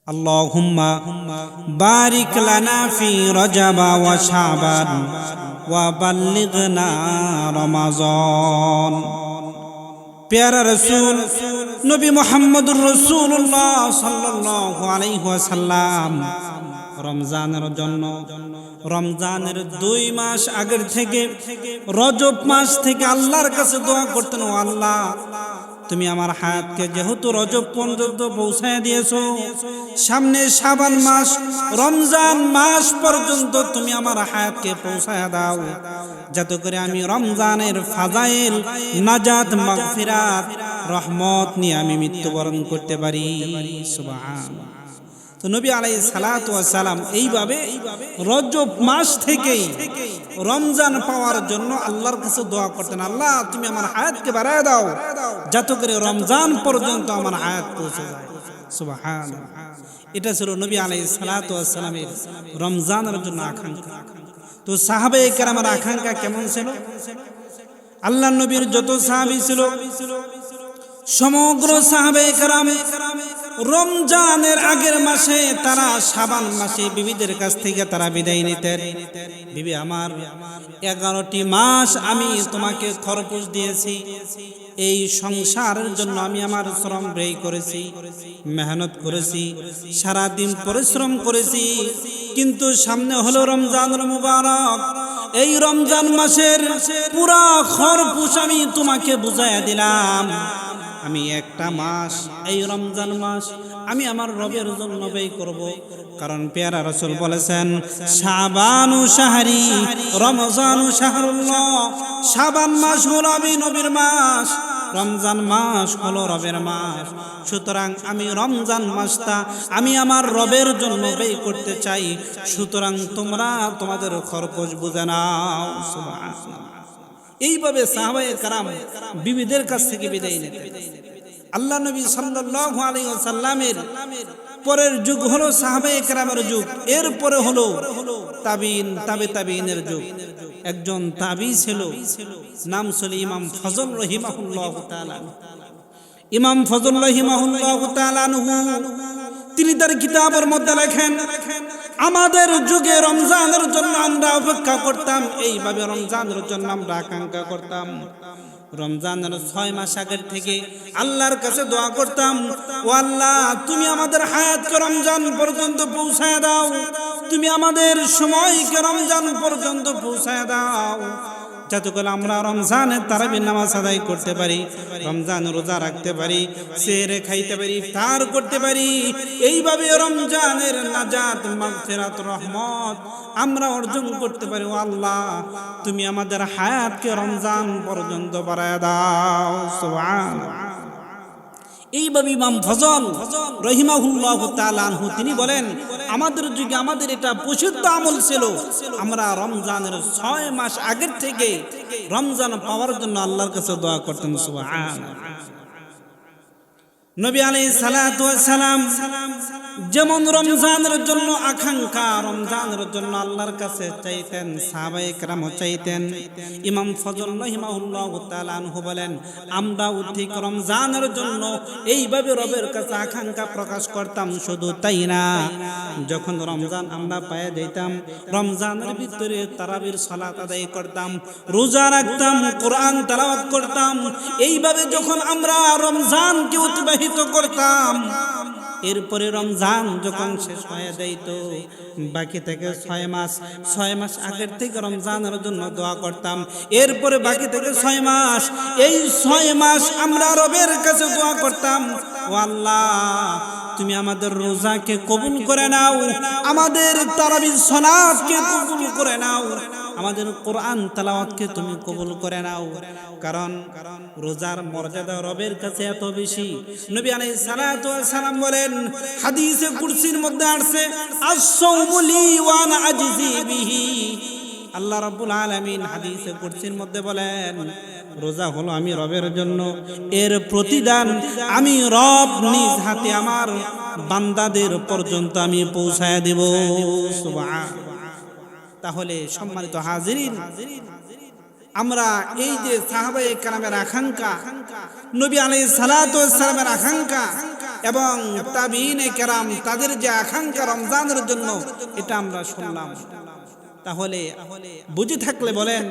আল্লাহুম্মা বারিক লানা ফি রজব ওয়া শাবান ওয়া বাল্লিগনা রমাজান। প্যারা রাসূল নবী মুহাম্মদুর রাসূলুল্লাহ সাল্লাল্লাহু আলাইহি ওয়াসাল্লাম রমজানের 2 মাস আগের থেকে রজব মাস থেকে আল্লাহর কাছে দোয়া করতেন, ও আল্লাহ তুমি আমার হায়াতকে যেহেতু রজব পর্যন্ত পৌঁছায় দিয়েছো, সামনে শাবান মাস রমজান মাস পর্যন্ত তুমি আমার হায়াতকে পৌঁছায় দাও, যাতে করে আমি রমজানের ফাজাইল, নাজাত, মাগফিরাত, রহমত নিয়ে আমি মৃত্যুবরণ করতে পারি। সুবহানাল্লাহ। তো নবী আলাইহিস সালাতু ওয়াস সালাম এইভাবে রজব মাস থেকেই রমজান পাওয়ার জন্য আল্লাহর কাছে দোয়া করতেন, আল্লাহ তুমি আমার হায়াতকে বাড়ায় দাও, যাতে করে রমজান পর্যন্ত আমার হায়াত পৌঁছে যায়। সুবহানাল্লাহ। এটা ছিল নবী আলাইহিস সালাতু ওয়াস সালামের রমজানের জন্য আকাঙ্ক্ষা। তো সাহাবায়ে কেরামের আকাঙ্ক্ষা কেমন ছিল? আল্লাহর নবীর যত সাহাবী ছিল, সমগ্র সাহাবায়ে কেরাম রমজানের আগের মাসে তারা শাবান মাসে বিবিদের কাছ থেকে তারা বিদায় নিতেন। বিবি আমার, 11টি মাস আমি তোমাকে খরচ দিয়েছি, এই সংসারের জন্য আমি আমার শ্রম ব্যয় করেছি, মেহনত করেছি, সারাদিন পরিশ্রম করেছি, কিন্তু সামনে হলো রমজানুল মুবারক। এই রমজান মাসের পুরা খরচ আমি তোমাকে বুঝাইয়া দিলাম। আমি একটা মাস, এই রমজান মাস আমি আমার রবের জন্য ব্যয় করব, কারণ পেয়ারা রাসূল বলেছেন, শাবানু শাহরি রমজানু শাহরুল্লাহ। শাবান মাস হলো আমি নবীর মাস, রমজান মাস হলো রবের মাস। সুতরাং আমি রমজান মাসটা আমি আমার রবের জন্য ব্যয় করতে চাই, সুতরাং তোমরা তোমাদের খরচ বুঝে নাও। সুবহানাল্লাহ। এইভাবে সাহাবায়ে কেরাম বিবিদের কাছ থেকে বিদায় নিতেন। আল্লাহ নবী সাল্লাল্লাহু আলাইহি ওয়াসাল্লামের পরের যুগ হলো সাহাবায়ে কেরামের যুগ, এরপরে হলো তাবিঈন, তাবিঈনের যুগ। একজন তাবিঈ ছিল, নাম ছিল ইমাম ফজল রাহিমাহুল্লাহু তাআলা। ইমাম ফজল রাহিমাহুল্লাহু তাআলা তিনি তার কিতাবের মধ্যে লেখেন, আমাদের যুগে রমজানের জন্য আমরা অপেক্ষা করতাম, এইভাবে রমজানের জন্য আমরা আকাঙ্ক্ষা করতাম। রমজানের 6 মাস আগের থেকে আল্লাহর কাছে দোয়া করতাম, ও আল্লাহ তুমি আমাদের হায়াতকে রমজান পর্যন্ত পৌঁছায় দাও, তুমি আমাদের সময়কে রমজান পর্যন্ত পৌঁছায় দাও, যাতে করে আমরা রমজানের তারাবির নামাজ আদায় করতে পারি, রমজান রোজা রাখতে পারি, সেহরে খাইতে পারি, ইফতার করতে পারি। এইভাবে রমজানের নাজাত, মাগফিরাত, রহমত আমরা অর্জন করতে পারি। ও আল্লাহ তুমি আমাদের হায়াতকে রমজান পর্যন্ত বাড়ায় দাও। সুবহানাল্লাহ। এইভাবে ইমাম ফজল রাহিমাহুল্লাহু তাআলা আনহু তিনি বলেন, আমাদের যুগে আমাদের এটা প্রসিদ্ধ আমল ছিল, আমরা রমজানের 6 মাস আগের থেকে রমজান পাওয়ার জন্য আল্লাহর কাছে দোয়া করতেন। সুবহানাল্লাহ। নবী আলাইহিস সালাতু ওয়াস সালাম যেমন রমজানের জন্য আকাঙ্ক্ষা, রমজানের জন্য আল্লাহর কাছে চাইতেন, সাহাবায়ে কেরাম চাইতেন। ইমাম ফজল রাহিমাহুল্লাহু তাআলা আনহু বলেন, আমরাও ঠিক রমজানের জন্য এইভাবে রবের কাছে আকাঙ্ক্ষা প্রকাশ করতাম। শুধু তাই না, যখন রমজান আমরা পেয়ে যেতাম, রমজানের ভিতরে তারাবির সালাত আদায় করতাম, রোজা রাখতাম, কোরআন তেলাওয়াত করতাম। এইভাবে যখন আমরা রমজানকে অতিবাহিত করতাম, এরপরে রমজান যখন শেষ হয়ে যাইত, বাকি থেকে 6 মাস আগের থেকে রমজানের জন্য দোয়া করতাম। এরপরে বাকি থেকে 6 মাস, এই 6 মাস আমরা রবের কাছে দোয়া করতাম, ও আল্লাহ তুমি আমাদের রোজাকে কবুল করে নাও, আমাদের তারাবির সালাতকে কবুল করে নাও, আমাদের কোরআন তেলাওয়াতকে তুমি কবুল করে নাও। কারণ রোজার মর্যাদা রবের কাছে এত বেশি। নবী আলাইহিস সালাতু ওয়াস সালাম বলেন, হাদিসে কুরসির মধ্যে আসছে, আস-সাওমু লি ওয়া আনা আজজি বিহি। আল্লাহ রাব্বুল আলামিন হাদিসে কুরসির মধ্যে বলেন, রোজা হলো আমি রবের জন্য, এর প্রতিদান আমি রব নিজ হাতে আমার বান্দাদের পর্যন্ত আমি পৌঁছায় দেব। সুবহানাল্লাহ। তাহলে সম্মানিত হাজিরিন, আমরা এই যে সাহাবায়ে কেরামের আকাঙ্ক্ষা, নবী আলাইহিস সালাতু ওয়াস সালামের আকাঙ্ক্ষা, এবং তাবিঈনে কেরাম তাদের যে আকাঙ্ক্ষা রমজানের জন্য, এটা আমরা শুনলাম। তাহলে বুঝে থাকলে বলেন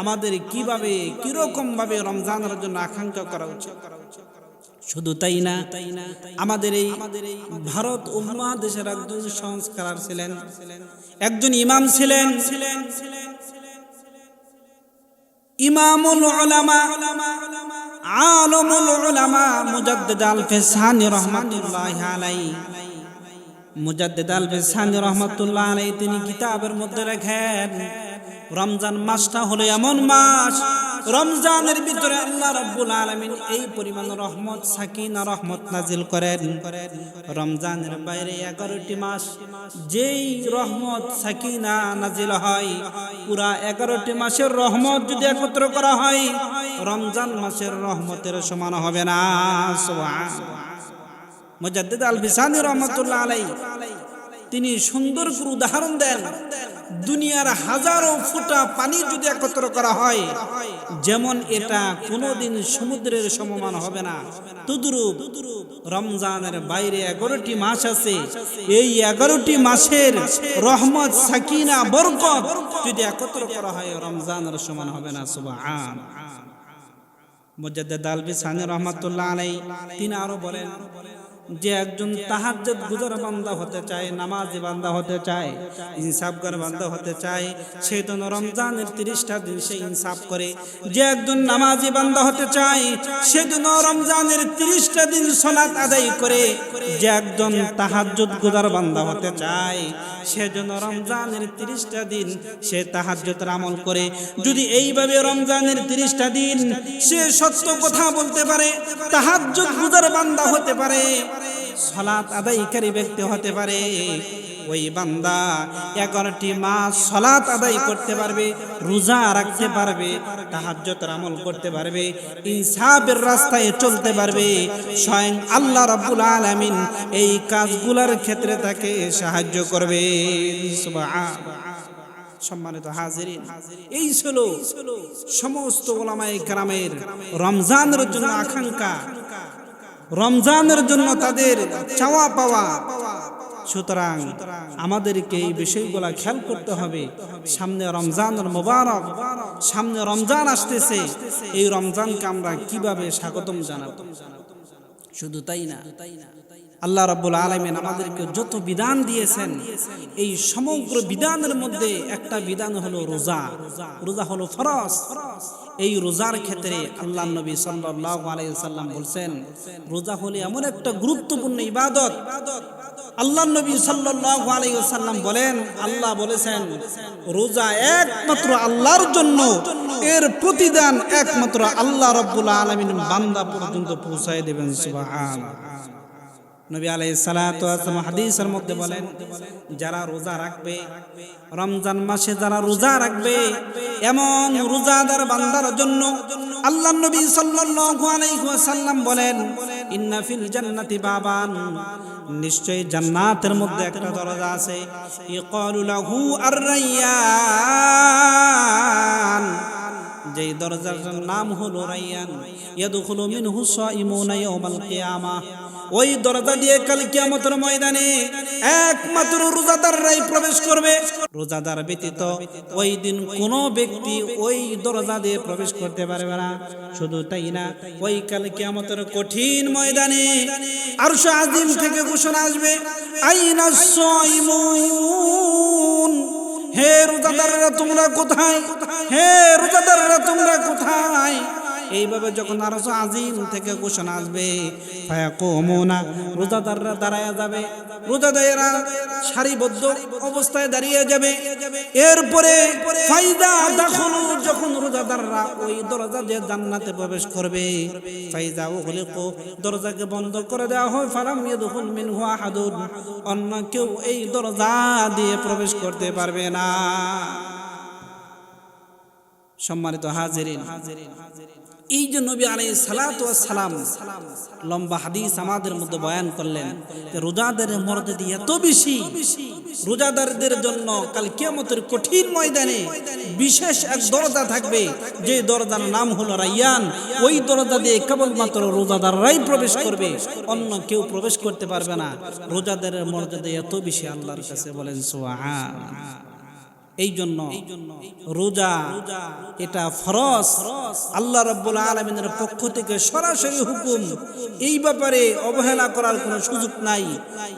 আমাদের কিভাবে কিরকম ভাবে রমজানের জন্য আকাঙ্ক্ষা করা উচিত। শুধু তাই না, আমাদের এই ভারত উপমহাদেশের একজন সংস্কারক ছিলেন, একজন ইমাম ছিলেন, ইমামুল উলামা আলমুল উলামা মুজাদ্দিদ আল-ফিসানি রাহমাতুল্লাহি আলাইহি। মুজাদ্দিদ আল-ফিসানি রাহমাতুল্লাহি আলাইহি তিনি কিতাবের মধ্যে লেখেন, রমজান মাসটা হলো এমন মাস, রমজানের ভিতরে আল্লাহ রাব্বুল আলামিন এই পরিমাণ রহমত সাকিনা রহমত নাজিল করেন। রমজানের বাইরে 11টি মাস যেই রহমত সাকিনা নাজিল হয়, পুরা 11টি মাসের রহমত যদি একত্র করা হয় রমজান মাসের রহমতের সমান হবে না। সুবহানাল্লাহ। মুজাদ্দিদ আল-ফিসানি রাহমাতুল্লাহ আলাইহি তিনি সুন্দর করে উদাহরণ দেন, দুনিয়ার হাজারো ফোঁটা পানি যদি একত্র করা হয় যেমন এটা কোনোদিন সমুদ্রের সমমান হবে না, তদ্রূপ রমজানের বাইরে 11টি মাস আছে, এই 11টি মাসের রহমত সাকিনা বরকত যদি একত্র করা হয় রমজানের সমান হবে না। সুবহানাল্লাহ। মুজাদ্দিদ আল-ফিসানি রাহমাতুল্লাহ আলাইহি তিনি আরো বলেন যে একজন তাহাজ্জুদ গুজার বান্দা হতে চায়, নামাজি বান্দা হতে চায়, ইনসাফগার বান্দা হতে চায়, সে তো রমজানের 30টা দিন সে ইনসাফ করে। যে একজন নামাজি বান্দা হতে চায় সে তো রমজানের 30টা দিন সালাত আদায় করে। যে একজন তাহাজ্জুদ গুজার বান্দা হতে চায় সে যেন রমজানের 30টা দিন সে তাহাজ্জুদের আমল করে। যদি এইভাবে রমজানের 30টা দিন সে সত্য কথা বলতে পারে, তাহাজ্জুদ গুজার বান্দা হতে পারে, সালাত আদায়কারী ব্যক্তি হতে পারে, ওই বান্দা 11টি মাস সালাত আদায় করতে পারবে, রোজা রাখতে পারবে, তাহাজ্জুদের আমল করতে পারবে, ইনসাফের রাস্তায় চলতে পারবে। স্বয়ং আল্লাহ রাব্বুল আলামিন এই কাজগুলোর ক্ষেত্রে তাকে সাহায্য করবে। সুবহানাল্লাহ। সম্মানিত হাজিরিন, এই ছিল সমস্ত উলামায়ে কেরামের রমজানের জন্য আকাঙ্ক্ষা, রমজানের জন্য তাদের চাওয়া পাওয়া। সুতরাং আমাদেরকে এই বিষয়গুলা খেয়াল করতে হবে। সামনে রমজানের মোবারক, সামনে রমজান আসতেছে, এই রমজানকে আমরা কিভাবে স্বাগতম জানাবো। শুধু তাই না, আল্লাহ রাব্বুল আলামিন আমাদেরকে যত বিধান দিয়েছেন এই সমগ্র বিধানের মধ্যে একটা বিধান হলো রোজা। রোজা হলো ফরজ। এই রোজার ক্ষেত্রে আল্লাহ নবী সাল্লাল্লাহু আলাইহি ওয়াসাল্লাম বলেন, রোজা হলো এমন একটা গুরুত্বপূর্ণ ইবাদত। আল্লাহ নবী সাল্লাল্লাহু আলাইহি ওয়াসাল্লাম বলেন, আল্লাহ বলেছেন রোজা একমাত্র আল্লাহর জন্য, এর প্রতিদান একমাত্র আল্লাহ রাব্বুল আলামিন বান্দা পর্যন্ত পৌঁছায় দেবেন। সুবহানাল্লাহ। নবী আলাইহিস সালাতু ওয়াস সালাম হাদিসের মধ্যে বলেন, যারা রোজা রাখবে, রমজান মাসে যারা রোজা রাখবে এমন রোজাদার বান্দার জন্য আল্লাহ নবী সাল্লাল্লাহু আলাইহি ওয়াসাল্লাম বলেন, ইন্না ফিল জান্নাতি বাবান, নিশ্চয়ই জান্নাতের মধ্যে একটা দরজা আছে, ইকালু লাহু আর-রায়্যান, যেই দরজার নাম হলো রায়্যান, ইয়াদখুলু মিনহু সাইমুনা ইয়াওমাল কিয়ামাহ, ওই দরজা দিয়ে কাল কিয়ামতের ময়দানে একমাত্র রোজাদাররাই প্রবেশ করবে। রোজাদার ব্যতীত ওই দিন কোনো ব্যক্তি ওই দরজা দিয়ে প্রবেশ করতে পারবে না। শুধু তাই না, ওই কাল কিয়ামতের কঠিন ময়দানে আরশ আজিম থেকে ঘোষণা আসবে, আইনাস সাইমুন, হে রোজাদাররা তোমরা কোথায়, হে রোজাদাররা তোমরা কোথায়। এইভাবে যখন আরশ আজিম থেকে ঘোষণা আসবে, ফায়াকুমুনা, রোজাদাররা দাঁড়ায় যাবে, রোজাদারেরা সারিবদ্ধ অবস্থায় দাঁড়িয়ে যাবে। এরপরে ফাইদা দাখুলু, যখন রোজাদাররা ওই দরজা দিয়ে জান্নাতে প্রবেশ করবে, ফাইদা উগলিকু, দরজাকে বন্ধ করে দেওয়া হয়, ফালাম ইয়াদখুল মিনহু আহাদুন, অন্য কেউ এই দরজা দিয়ে প্রবেশ করতে পারবে না। সম্মানিত হাজিরিন, এই যে নবী আলাইহিস সালাতু ওয়াস সালাম লম্বা হাদিস আমাদের মধ্যে বয়ান করলেন যে রোজাদারের মর্যাদা এত বেশি, রোজাদারদের জন্য কাল কিয়ামতের কঠিন ময়দানে বিশেষ এক দরজা থাকবে, যে দরজার নাম হলো রায়্যান। ওই দরজা দিয়ে কেবলমাত্র রোজাদাররাই প্রবেশ করবে, অন্য কেউ প্রবেশ করতে পারবে না। রোজাদারের মর্যাদা এত বেশি আল্লাহর কাছে, বলেন সুবহানাল্লাহ। এই জন্য রোজা এটা ফরজ, আল্লাহ রাব্বুল আলামিনের পক্ষ থেকে সরাসরি হুকুম। এই ব্যাপারে অবহেলা করার কোনো সুযোগ নাই।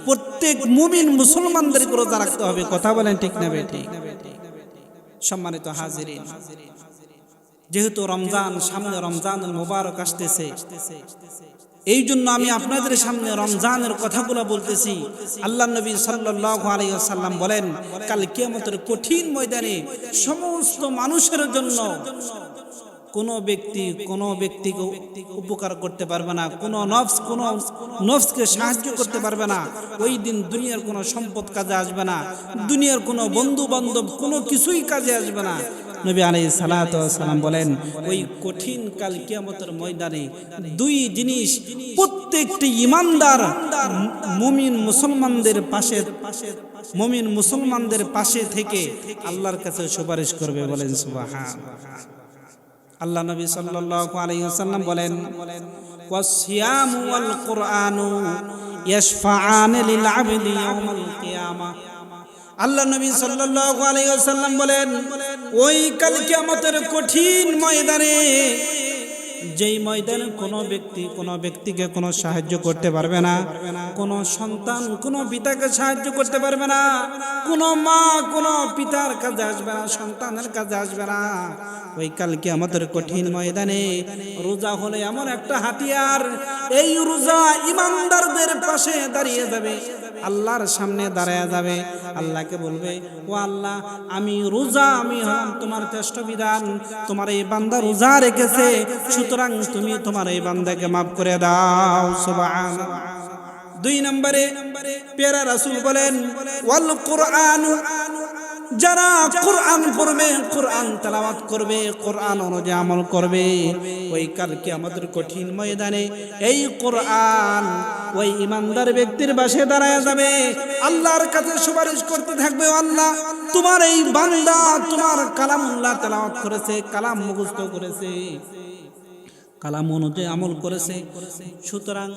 প্রত্যেক মুমিন মুসলমানদেরকে রোজা রাখতে হবে। কথা বলেন ঠিক না বেঠিক? সম্মানিত হাজিরিন, যেহেতু রমজান সামনে, রমজানুল মুবারক আসতেছে, এই জন্য আমি আপনাদের সামনে রমজানের কথাগুলো বলতেছি। আল্লাহ নবী সাল্লাল্লাহু আলাইহি ওয়াসাল্লাম বলেন, কাল কিয়ামতের কঠিন ময়দানে সমস্ত মানুষের জন্য কোনো ব্যক্তিকে উপকার করতে পারবে না, কোনো নফসকে সাহায্য করতে পারবে না। ওই দিন দুনিয়ার কোনো সম্পদ কাজে আসবে না, দুনিয়ার কোনো বন্ধু বান্ধব কোনো কিছুই কাজে আসবে না। নবী আলাইহিস সালাতু ওয়াস সালাম বলেন, ওই কঠিন কাল কিয়ামতের ময়দানে দুই জিনিস প্রত্যেকটি ঈমানদার মুমিন মুসলমানদের পাশে থেকে আল্লাহর কাছে সুপারিশ করবে, বলেন সুবহানাল্লাহ। আল্লাহ নবী সাল্লাল্লাহু আলাইহি ওয়াসাল্লাম বলেন, ওয়াস-সিয়ামু ওয়াল কুরআনু ইয়াশফাআন লিল আবদি ইয়াউমাল কিয়ামাহ। আল্লাহ নবী সাল্লাল্লাহু আলাইহি ওয়াসাল্লাম বলেন, ওই কাল কিয়ামতের কঠিন ময়দানে, যেই ময়দানে কোনো ব্যক্তিকে কোনো সাহায্য করতে পারবে না, কোনো সন্তান কোনো পিতাকে সাহায্য করতে পারবে না, কোনো মা কোনো পিতার কাছে আসবে না, সন্তানের কাছে আসবে না। ওই কাল কিয়ামতের কঠিন ময়দানে রোজা হলো এমন একটা হাতিয়ার, এই রোজা ঈমানদারদের পাশে দাঁড়িয়ে যাবে, আল্লাহর সামনে দাঁড়ায় যাবে। আল্লাহকে বলবে, ও আল্লাহ, আমি রোজা, আমি হলাম তোমার শ্রেষ্ঠ বিধান, তোমার এই বান্দা রোজা রেখেছে, সুতরাং তুমি তোমার এই বান্দাকে মাফ করে দাও। সুবহানাল্লাহ। দুই নম্বরে প্যারা রাসূল বলেন, ওয়াল কুরআনু, যারা কোরআন পড়বে, কোরআন তেলাওয়াত করবে, কোরআন অনুযায়ী আমল করবে, ওই কাল কিয়ামতের কঠিন ময়দানে এই কোরআন ওই ইমানদার ব্যক্তির পাশে দাঁড়ায় যাবে, আল্লাহর কাছে সুপারিশ করতে থাকবে, আল্লাহ, তোমার এই বান্দা তোমার কালামুল্লাহ তেলাওয়াত করেছে, কালাম মুখস্থ করেছে, কালাম অনুযায়ী আমল করেছে, সুতরাং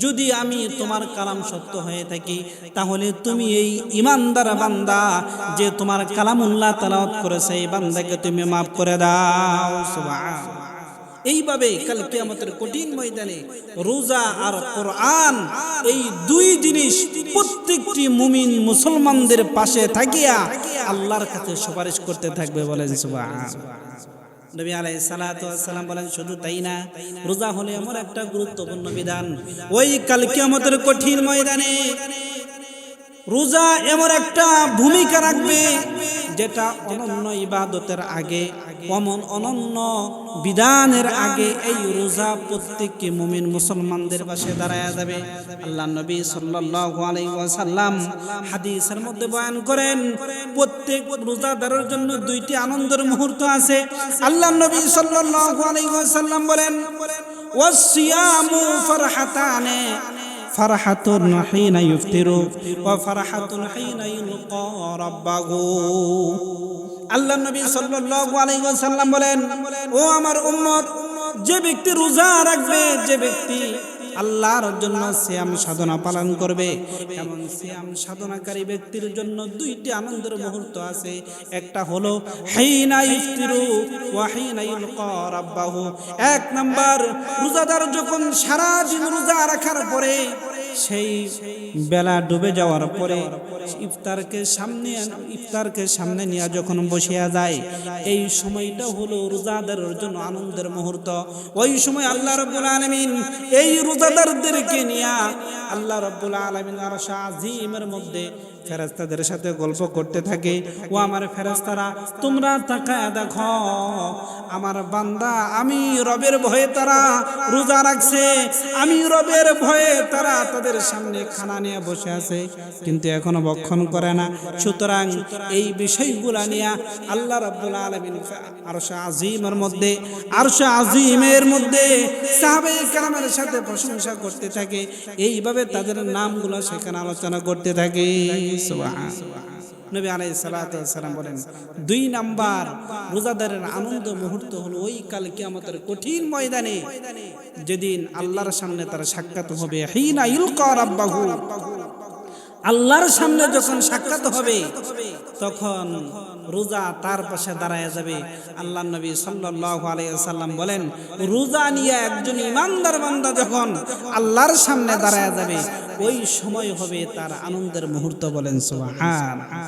যদি আমি তোমার কালাম সত্য হয়ে থাকি, তাহলে তুমি এই ইমানদার বান্দা যে তোমার কালামুল্লাহ তেলাওয়াত করেছে, এই বান্দাকে তুমি মাফ করে দাও। সুবহানাল্লাহ। এইভাবে কাল কিয়ামতের কঠিন ময়দানে রোজা আর কোরআন, এই দুই জিনিস প্রত্যেকটি মুমিন মুসলমানদের পাশে থাকিয়া আল্লাহর কাছে সুপারিশ করতে থাকবে, বলেন সুবহানাল্লাহ। নবী আলাইহিস সালাতু ওয়াস সালাম বলেন, শুধু তাই না, রোজা হলো এমন একটা গুরুত্বপূর্ণ বিধান, ওই কাল কিয়ামতের কঠিন ময়দানে রোজা এমন একটা ভূমিকা রাখবে, যেটা অনন্য ইবাদতের আগে, অনন্য বিধানের আগে এই রোজা প্রত্যেকটি মুমিন মুসলমানদের পাশে দাঁড়ায় যাবে। আল্লাহ নবী সাল্লাল্লাহু আলাইহি ওয়াসাল্লাম হাদিসের মধ্যে বয়ান করেন, প্রত্যেক রোজাদারের জন্য দুইটি আনন্দের মুহূর্ত আছে। আল্লাহ নবী সাল্লাল্লাহু আলাইহি ওয়াসাল্লাম বলেন, ওয়াস-সিয়ামু ফারহাতানে, ফারহাতুন হিনা ইফতিরু ওয়া ফারহাতুন হিনা ইলকা রাব্বাহু। আল্লাহ নবী সাল্লাল্লাহু আলাইহি ওয়াসাল্লাম বলেন, ও আমার উম্মত, যে ব্যক্তি রোজা রাখবে, যে ব্যক্তি আল্লাহর জন্য সিয়াম সাধনা পালন করবে, এমন সিয়াম সাধনাকারী ব্যক্তির জন্য দুইটি আনন্দের মুহূর্ত আছে। একটা হলো হিনা ইফতিরু ওয়া হিনা ইলকা রাব্বাহু। এক নাম্বার, রোজাদার যখন সারা দিন রোজা রাখার পরে, সেই বেলা ডুবে যাওয়ার পরে ইফতারকে সামনে নিয়ে যখন বসিয়া যায়, এই সময়টা হলো রোজাদারের জন্য আনন্দের মুহূর্ত। ওই সময় আল্লাহ রাব্বুল আলামিন এই রোজাদারদেরকে নিয়ে আল্লাহ রাব্বুল আলামিন আরশ আজিমের মধ্যে ফেরেশতাদের সাথে গল্প করতে থাকে, ও আমার ফেরেশতারা, তোমরা তাকায় দেখো, আমার বান্দা, আমি রবের ভয়ে তারা রোজা রাখছে, আমি রবের ভয়ে তারা তাদের তাদের সামনে খানা নিয়ে বসে আছে, কিন্তু এখনো ভক্ষণ করে না। সুতরাং এই বিষয়গুলা নিয়ে আল্লাহ রাব্বুল আলামিন আরশে আজিমের মধ্যে সাহাবায়ে কেরামের সাথে প্রশংসা করতে থাকে, এইভাবে তাদের নামগুলো সেখানে আলোচনা করতে থাকে। সুবহানাল্লাহ। নবী আলাইহিস সালাতু ওয়াস সালাম বলেন, 2 নাম্বার রোজাদারের আনন্দ মুহূর্ত হলো ওই কাল কিয়ামতের কঠিন ময়দানে, যেদিন আল্লাহর সামনে তার সাক্ষাৎ হবে। হিনা ইলকা রাব্বাহু, আল্লাহর সামনে যখন সাক্ষাৎ হবে তখন রোজা তার পাশে দাঁড়ায় যাবে। আল্লাহর নবী সাল্লাল্লাহু আলাইহি ওয়াসাল্লাম বলেন, রোজা নিয়ে একজন ইমানদার বান্দা যখন আল্লাহর সামনে দাঁড়ায় যাবে, ওই সময় হবে তার আনন্দের মুহূর্ত। বলেন সুবহানাল্লাহ।